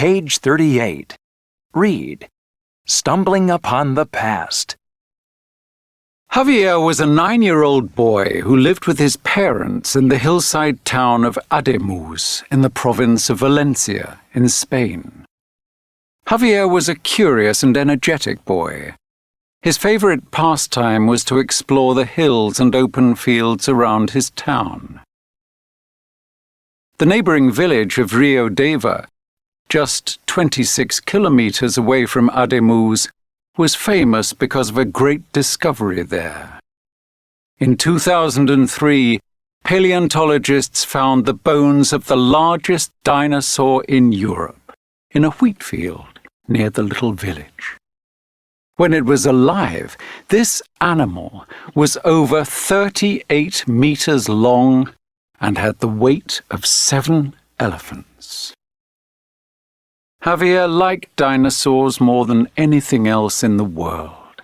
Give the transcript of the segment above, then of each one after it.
Page 38. Read. Stumbling Upon the Past. Javier was a 9-year-old boy who lived with his parents in the hillside town of Ademuz in the province of Valencia in Spain. Javier was a curious and energetic boy. His favorite pastime was to explore the hills and open fields around his town. The neighboring village of Rio Deva, just 26 kilometers away from Ademuz, was famous because of a great discovery there. In 2003, paleontologists found the bones of the largest dinosaur in Europe, in a wheat field near the little village. When it was alive, this animal was over 38 meters long and had the weight of 7 elephants. Javier liked dinosaurs more than anything else in the world.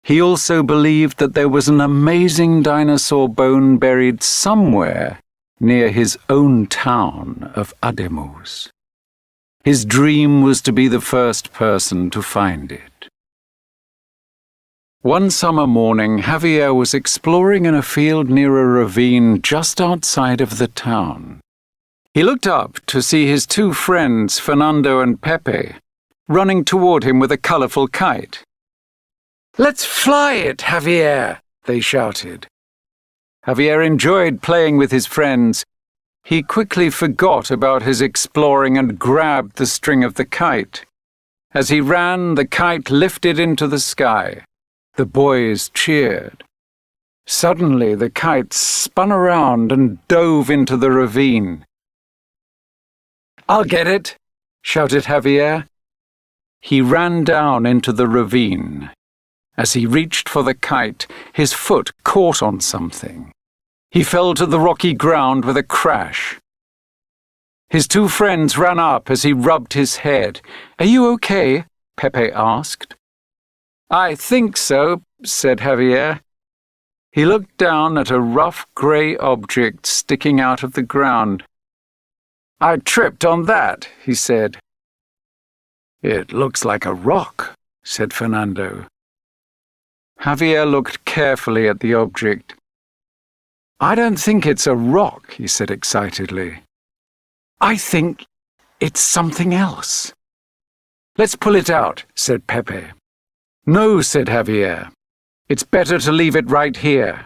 He also believed that there was an amazing dinosaur bone buried somewhere near his own town of Ademuz. His dream was to be the first person to find it. One summer morning, Javier was exploring in a field near a ravine just outside of the town. He looked up to see his 2 friends, Fernando and Pepe, running toward him with a colorful kite. "Let's fly it, Javier!" they shouted. Javier enjoyed playing with his friends. He quickly forgot about his exploring and grabbed the string of the kite. As he ran, the kite lifted into the sky. The boys cheered. Suddenly, the kite spun around and dove into the ravine. "I'll get it!" shouted Javier. He ran down into the ravine. As he reached for the kite, his foot caught on something. He fell to the rocky ground with a crash. His 2 friends ran up as he rubbed his head. "Are you okay?" Pepe asked. "I think so," said Javier. He looked down at a rough grey object sticking out of the ground. "I tripped on that," he said. "It looks like a rock," said Fernando. Javier looked carefully at the object. "I don't think it's a rock," he said excitedly. "I think it's something else." "Let's pull it out," said Pepe. "No," said Javier. "It's better to leave it right here."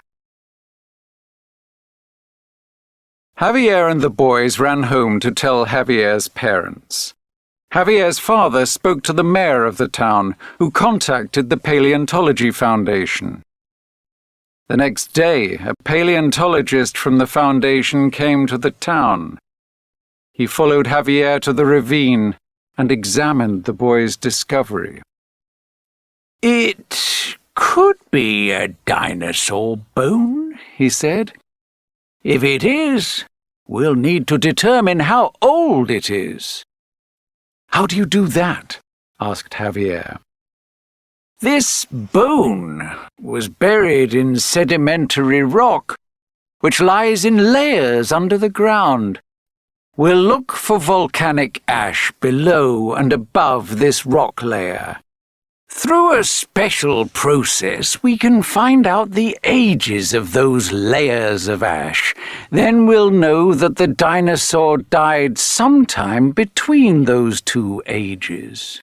Javier and the boys ran home to tell Javier's parents. Javier's father spoke to the mayor of the town, who contacted the Paleontology Foundation. The next day, a paleontologist from the foundation came to the town. He followed Javier to the ravine and examined the boy's discovery. "It could be a dinosaur bone," he said. "If it is, we'll need to determine how old it is." "How do you do that?" asked Javier. "This bone was buried in sedimentary rock, which lies in layers under the ground. We'll look for volcanic ash below and above this rock layer. Through a special process, we can find out the ages of those layers of ash. Then we'll know that the dinosaur died sometime between those 2 ages."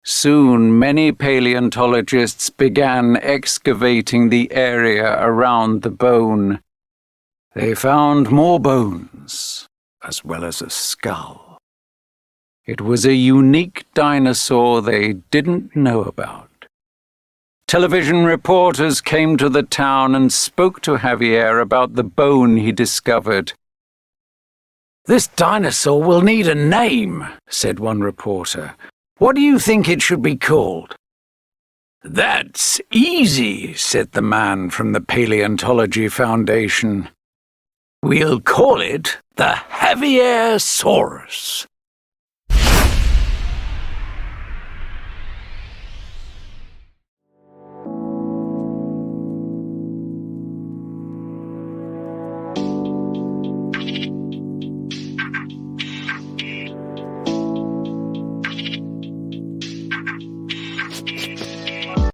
Soon, many paleontologists began excavating the area around the bone. They found more bones, as well as a skull. It was a unique dinosaur they didn't know about. Television reporters came to the town and spoke to Javier about the bone he discovered. "This dinosaur will need a name," said one reporter. "What do you think it should be called?" "That's easy," said the man from the Paleontology Foundation. "We'll call it the Javiersaurus."